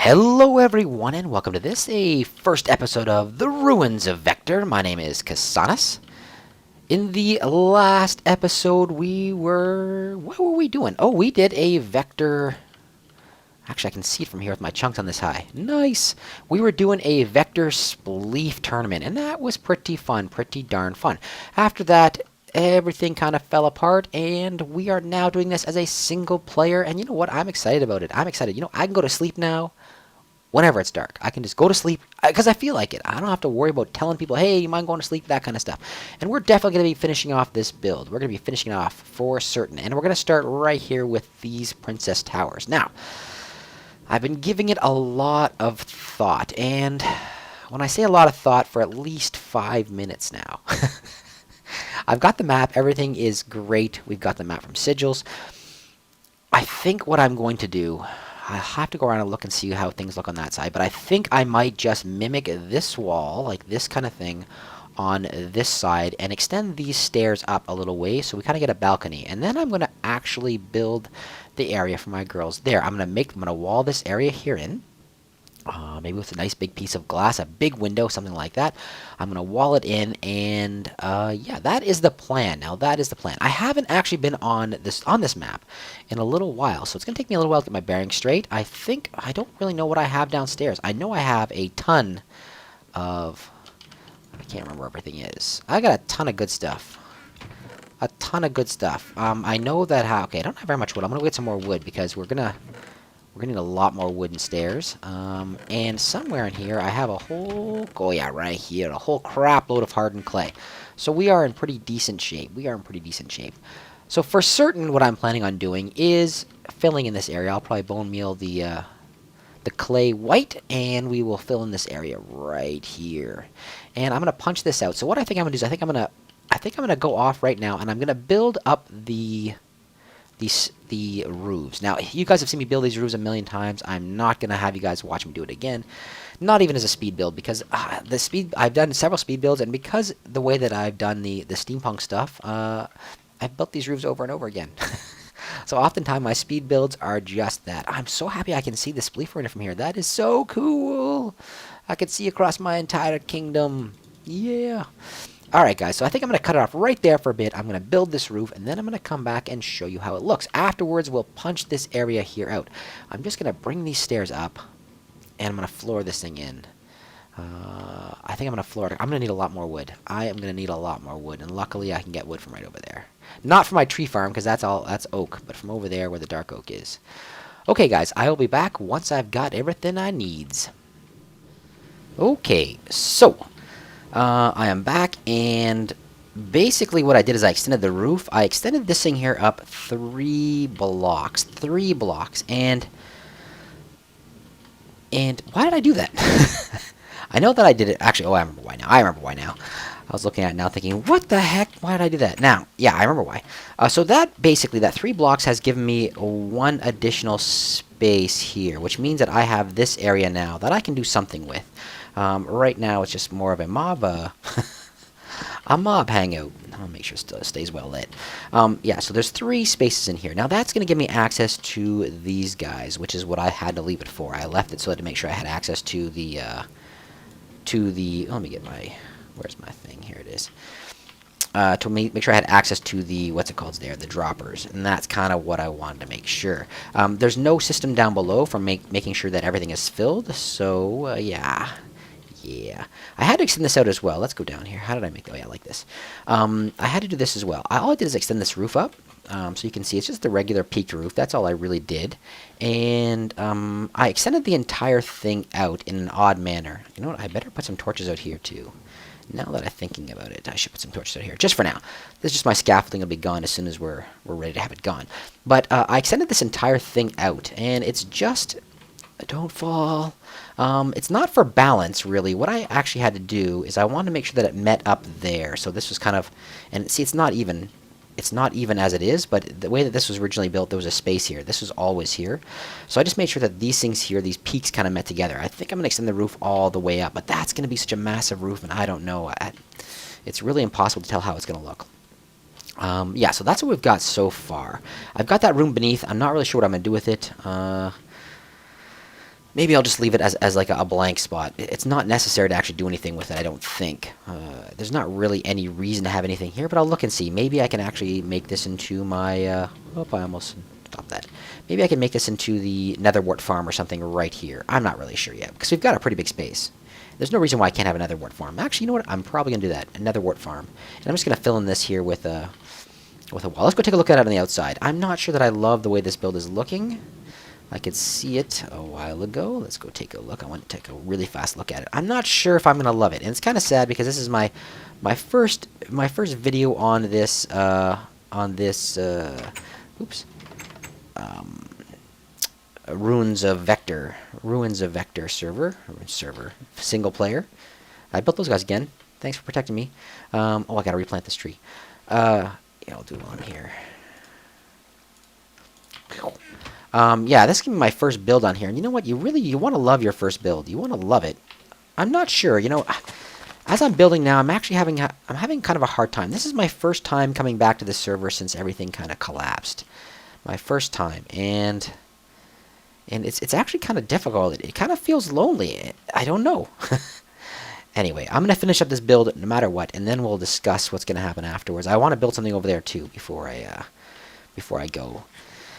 Hello everyone and welcome to this, a first episode of The Ruins of Vector. My name is Casanis. In the last episode what were we doing? Oh, we did a Vector... Actually, I can see it from here with my chunks on this high. Nice! We were doing a Vector Spleef tournament, and that was pretty fun, pretty darn fun. After that, everything kind of fell apart, and we are now doing this as a single player, and you know what? I'm excited about it. I'm excited. You know, I can go to sleep now. Whenever it's dark, I can just go to sleep because I feel like it. I don't have to worry about telling people, hey, you mind going to sleep, that kind of stuff. And we're definitely going to be finishing off this build. We're going to be finishing it off for certain. And we're going to start right here with these princess towers. Now, I've been giving it a lot of thought. And when I say a lot of thought, for at least 5 minutes now. I've got the map. Everything is great. We've got the map from Sigils. I think what I'm going to do... I'll have to go around and look and see how things look on that side, but I think I might just mimic this wall, like this kind of thing, on this side, and extend these stairs up a little way, so we kind of get a balcony. And then I'm going to actually build the area for my girls there. I'm going to wall this area here in. Maybe with a nice big piece of glass, a big window, something like that. I'm going to wall it in, and yeah, that is the plan. Now, that is the plan. I haven't actually been on this map in a little while, so it's going to take me a little while to get my bearings straight. I don't really know what I have downstairs. I know I have a ton of... I can't remember where everything is. I got a ton of good stuff. A ton of good stuff. I know that okay, I don't have very much wood. I'm going to get some more wood, because we're going to need a lot more wooden stairs. And somewhere in here, I have a whole... Oh, yeah, right here. A whole crap load of hardened clay. So we are in pretty decent shape. So for certain, what I'm planning on doing is filling in this area. I'll probably bone meal the clay white, and we will fill in this area right here. And I'm going to punch this out. So what I think I'm going to do is I think I'm going to go off right now, and I'm going to build up the roofs. Now, you guys have seen me build these roofs a million times. I'm not going to have you guys watch me do it again. Not even as a speed build, because I've done several speed builds, and because the way that I've done the steampunk stuff, I've built these roofs over and over again. So oftentimes my speed builds are just that. I'm so happy I can see the spleef ruiner from here. That is so cool. I can see across my entire kingdom. Yeah. Alright guys, so I think I'm going to cut it off right there for a bit. I'm going to build this roof, and then I'm going to come back and show you how it looks. Afterwards, we'll punch this area here out. I'm just going to bring these stairs up, and I'm going to floor this thing in. I think I'm going to floor it. I'm going to need a lot more wood. I am going to need a lot more wood, and luckily I can get wood from right over there. Not from my tree farm, because that's oak, but from over there where the dark oak is. Okay guys, I will be back once I've got everything I needs. Okay, so... I am back, and basically what I did is I extended the roof. I extended this thing here up 3 blocks. 3 blocks. And why did I do that? I know that I did it. Actually, oh, I remember why now. I was looking at it now thinking, what the heck? Why did I do that? Now, yeah, I remember why. So that 3 blocks has given me 1 additional space here, which means that I have this area now that I can do something with. Right now, it's just more of a mob, a mob hangout. I'll make sure it stays well lit. Yeah, so there's 3 spaces in here. Now, that's going to give me access to these guys, which is what I had to leave it for. I left it so to make sure I had access to the, let me get my, where's my thing? Here it is. To make sure I had access to the, what's it called there, the droppers. And that's kind of what I wanted to make sure. There's no system down below for making sure that everything is filled. So, yeah. Yeah. I had to extend this out as well. Let's go down here. How did I make that? Oh, yeah, like this. I had to do this as well. All I did is extend this roof up. So you can see it's just the regular peaked roof. That's all I really did. And I extended the entire thing out in an odd manner. You know what? I better put some torches out here, too. Now that I'm thinking about it, I should put some torches out here. Just for now. This is just my scaffolding. It'll be gone as soon as we're ready to have it gone. But I extended this entire thing out. And it's just... Don't fall. It's not for balance, really. What I actually had to do is I wanted to make sure that it met up there. So this was kind of... And see, it's not even. It's not even as it is, but the way that this was originally built, there was a space here. This was always here. So I just made sure that these things here, these peaks kind of met together. I think I'm going to extend the roof all the way up, but that's going to be such a massive roof, and I don't know. It's really impossible to tell how it's going to look. Yeah, so that's what we've got so far. I've got that room beneath. I'm not really sure what I'm going to do with it. maybe I'll just leave it as like a blank spot. It's not necessary to actually do anything with it, I don't think. There's not really any reason to have anything here, but I'll look and see. Maybe I can actually make this into my... oh, I almost stopped that. Maybe I can make this into the Nether wart farm or something right here. I'm not really sure yet, because we've got a pretty big space. There's no reason why I can't have a Nether wart farm. Actually, you know what? I'm probably going to do that. A Nether wart farm. And I'm just going to fill in this here with a wall. Let's go take a look at it on the outside. I'm not sure that I love the way this build is looking. I could see it a while ago. Let's go take a look. I want to take a really fast look at it. I'm not sure if I'm going to love it. And it's kind of sad because this is my first video on this Ruins of Vector server, single player. I built those guys again. Thanks for protecting me. Oh, I gotta replant this tree. Yeah, I'll do one here. Yeah, this can be my first build on here. And you know what? You want to love your first build. You want to love it. I'm not sure. You know, as I'm building now, I'm actually having kind of a hard time. This is my first time coming back to the server since everything kind of collapsed. My first time, and it's actually kind of difficult. It kind of feels lonely. I don't know. Anyway, I'm going to finish up this build no matter what, and then we'll discuss what's going to happen afterwards. I want to build something over there too before I go.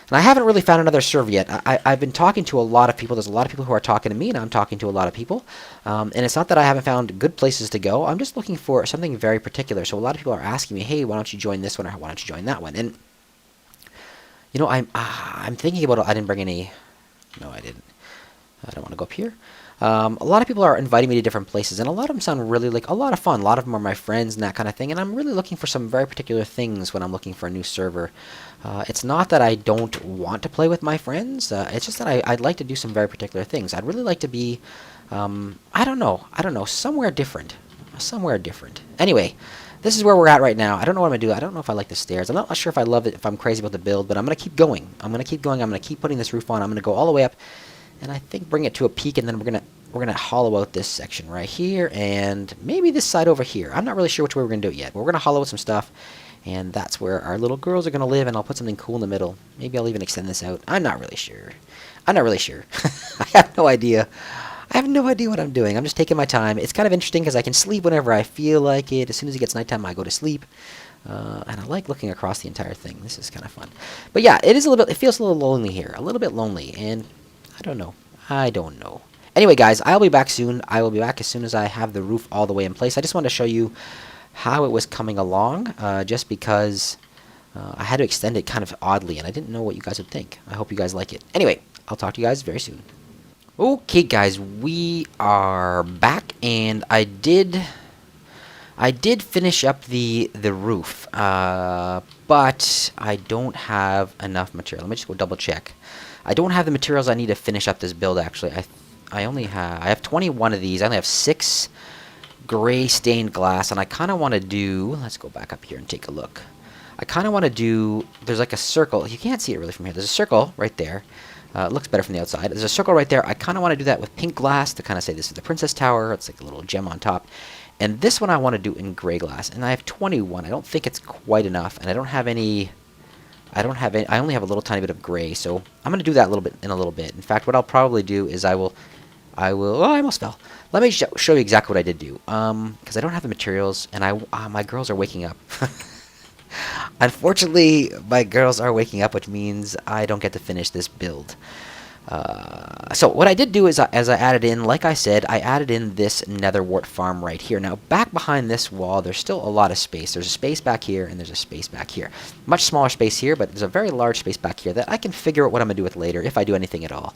And I haven't really found another server yet. I've been talking to a lot of people. There's a lot of people who are talking to me, and I'm talking to a lot of people. And it's not that I haven't found good places to go. I'm just looking for something very particular. So a lot of people are asking me, hey, why don't you join this one, or why don't you join that one? And, you know, I'm thinking about it. I didn't bring any... No, I didn't. I don't want to go up here. A lot of people are inviting me to different places, and a lot of them sound really like a lot of fun. A lot of them are my friends and that kind of thing, and I'm really looking for some very particular things when I'm looking for a new server. It's not that I don't want to play with my friends. It's just that I'd like to do some very particular things. I'd really like to be, I don't know, somewhere different. Anyway, this is where we're at right now. I don't know what I'm going to do. I don't know if I like the stairs. I'm not sure if I love it, if I'm crazy about the build, but I'm going to keep going. I'm going to keep putting this roof on. I'm going to go all the way up, and I think bring it to a peak, and then we're gonna hollow out this section right here, and maybe this side over here. I'm not really sure which way we're going to do it yet, but we're going to hollow out some stuff, and that's where our little girls are going to live, and I'll put something cool in the middle. Maybe I'll even extend this out. I'm not really sure. I have no idea. I have no idea what I'm doing. I'm just taking my time. It's kind of interesting because I can sleep whenever I feel like it. As soon as it gets nighttime, I go to sleep. And I like looking across the entire thing. This is kind of fun. But yeah, it feels a little lonely here. A little bit lonely. And I don't know. Anyway, guys, I'll be back soon. I will be back as soon as I have the roof all the way in place. I just wanted to show you how it was coming along, just because I had to extend it kind of oddly, and I didn't know what you guys would think. I hope you guys like it. Anyway, I'll talk to you guys very soon. Okay, guys, we are back, and I did finish up the roof, but I don't have enough material. Let me just go double check. I don't have the materials I need to finish up this build. Actually, I have 21 of these. I only have 6 gray stained glass, and I kind of want to do. Let's go back up here and take a look. I kind of want to do. There's like a circle. You can't see it really from here. There's a circle right there. It looks better from the outside. There's a circle right there. I kind of want to do that with pink glass to kind of say this is the Princess Tower. It's like a little gem on top. And this one I want to do in gray glass. And I have 21. I don't think it's quite enough. And I don't have any... I only have a little tiny bit of gray. So I'm going to do that in a little bit. In fact, what I'll probably do is I will... Oh, I almost fell. Let me show you exactly what I did do. Because I don't have the materials. And my girls are waking up. Unfortunately, my girls are waking up, which means I don't get to finish this build. So what I did do is, as I added in, like I said, I added in this nether wart farm right here. Now, back behind this wall, there's still a lot of space. There's a space back here, and there's a space back here. Much smaller space here, but there's a very large space back here that I can figure out what I'm going to do with later, if I do anything at all.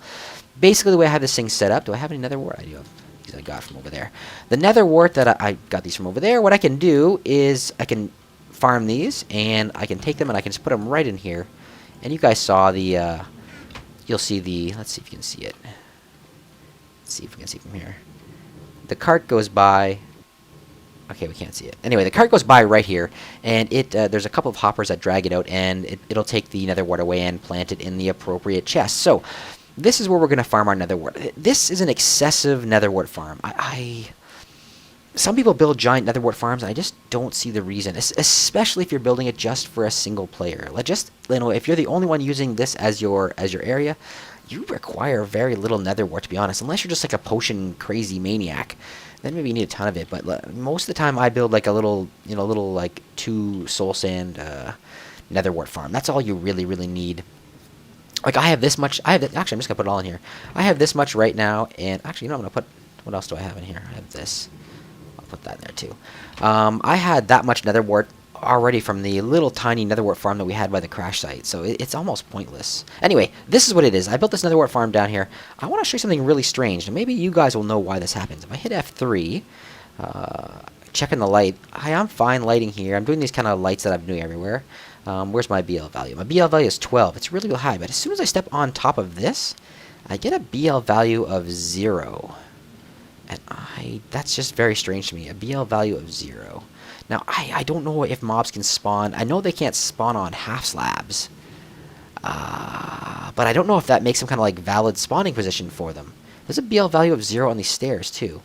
Basically, the way I have this thing set up, do I have any nether wart? I do have these I got from over there. The nether wart that I got these from over there, what I can do is I can farm these, and I can take them and I can just put them right in here. And you guys saw the, you'll see the, let's see if you can see it. Let's see if we can see from here. The cart goes by. Okay, we can't see it. Anyway, the cart goes by right here, and there's a couple of hoppers that drag it out, and it'll take the nether wart away and plant it in the appropriate chest. So, this is where we're going to farm our nether wart. This is an excessive nether wart farm. Some people build giant nether wart farms, and I just don't see the reason, especially if you're building it just for a single player. If you're the only one using this as your area, you require very little nether wart, to be honest, unless you're just like a potion crazy maniac. Then maybe you need a ton of it, but most of the time I build like a little, little like 2 soul sand nether wart farm. That's all you really need. Like, I have this much. Actually, I'm just gonna put it all in here. I have this much right now, and actually, I'm gonna put. What else do I have in here? I have this. I'll put that in there too. I had that much nether wart already from the little tiny nether wart farm that we had by the crash site, so it's almost pointless. Anyway, this is what it is. I built this nether wart farm down here. I want to show you something really strange, and maybe you guys will know why this happens. If I hit F3, checking the light, I'm fine lighting here. I'm doing these kind of lights that I'm doing everywhere. Where's my BL value? My BL value is 12. It's really high, but as soon as I step on top of this, I get a BL value of 0. And that's just very strange to me. A BL value of 0. Now, I don't know if mobs can spawn. I know they can't spawn on half slabs. But I don't know if that makes some kind of like valid spawning position for them. There's a BL value of 0 on these stairs, too.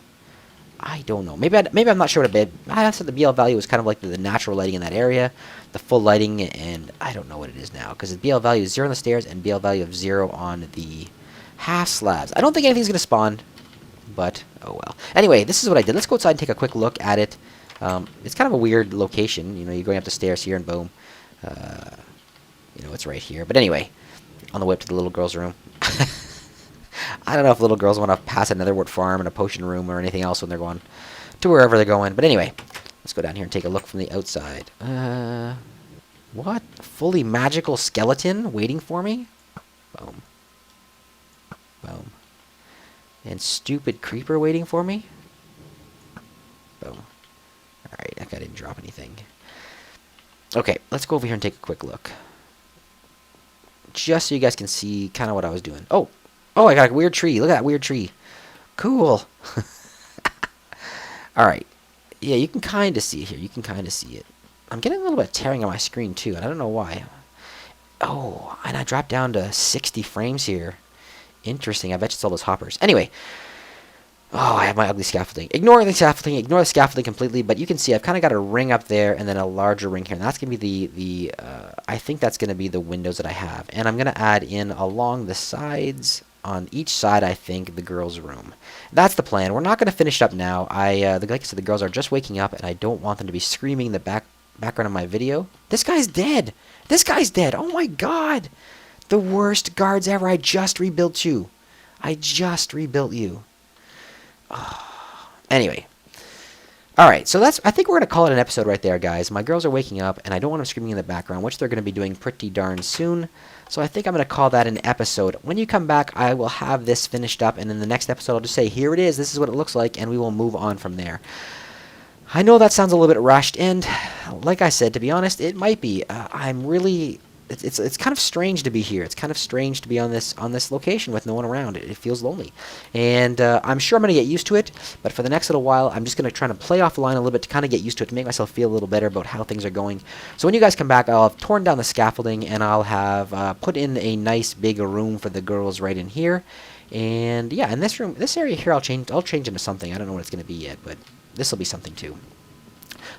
I don't know. Maybe I'm not sure what a bit. I thought the BL value was kind of like the natural lighting in that area, the full lighting, and I don't know what it is now because the BL value is 0 on the stairs and BL value of 0 on the half slabs. I don't think anything's gonna spawn, but oh well. Anyway, this is what I did. Let's go outside and take a quick look at it. It's kind of a weird location. You're going up the stairs here, and boom, it's right here. But anyway, on the way up to the little girl's room. I don't know if little girls want to pass a netherwort farm and a potion room or anything else when they're going to wherever they're going. But anyway, let's go down here and take a look from the outside. What? Fully magical skeleton waiting for me? Boom. Boom. And stupid creeper waiting for me? Boom. Alright, that guy didn't drop anything. Okay, let's go over here and take a quick look. Just so you guys can see kind of what I was doing. Oh, I got a weird tree. Look at that weird tree. Cool. Alright. Yeah, you can kind of see it here. You can kind of see it. I'm getting a little bit of tearing on my screen, too, and I don't know why. Oh, and I dropped down to 60 frames here. Interesting. I bet you it's all those hoppers. Anyway. Oh, I have my ugly scaffolding. Ignore the scaffolding. Ignore the scaffolding completely, but you can see I've kind of got a ring up there and then a larger ring here. And that's going to be I think that's going to be the windows that I have. And I'm going to add in along the sides, on each side, I think, the girls' room. That's the plan. We're not going to finish up now. Like I said, the girls are just waking up, and I don't want them to be screaming in the background of my video. This guy's dead. This guy's dead. Oh, my God. The worst guards ever. I just rebuilt you. I just rebuilt you. Oh. Anyway. Alright, so I think we're going to call it an episode right there, guys. My girls are waking up, and I don't want them screaming in the background, which they're going to be doing pretty darn soon. So I think I'm going to call that an episode. When you come back, I will have this finished up, and in the next episode, I'll just say, here it is, this is what it looks like, and we will move on from there. I know that sounds a little bit rushed, and like I said, to be honest, it might be. I'm really... It's kind of strange to be here. It's kind of strange to be on this location with no one around. It feels lonely. And I'm sure I'm going to get used to it, but for the next little while, I'm just going to try to play offline a little bit to kind of get used to it, to make myself feel a little better about how things are going. So when you guys come back, I'll have torn down the scaffolding, and I'll have put in a nice big room for the girls right in here. And yeah, in this room, this area here, I'll change into something. I don't know what it's going to be yet, but this will be something too.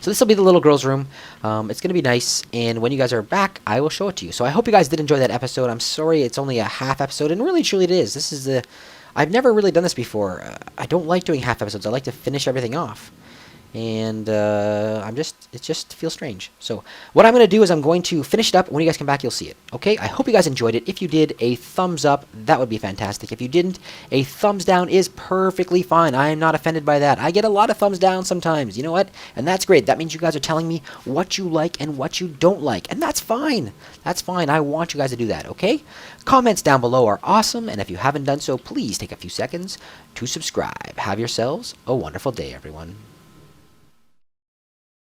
So this will be the little girl's room. It's going to be nice, and when you guys are back, I will show it to you. So I hope you guys did enjoy that episode. I'm sorry it's only a half episode, and really, truly it is. This is I've never really done this before. I don't like doing half episodes. I like to finish everything off. And it just feels strange. So what I'm going to do is I'm going to finish it up. When you guys come back, you'll see it. Okay? I hope you guys enjoyed it. If you did, a thumbs up. That would be fantastic. If you didn't, a thumbs down is perfectly fine. I am not offended by that. I get a lot of thumbs down sometimes. You know what? And that's great. That means you guys are telling me what you like and what you don't like. And that's fine. That's fine. I want you guys to do that. Okay? Comments down below are awesome. And if you haven't done so, please take a few seconds to subscribe. Have yourselves a wonderful day, everyone.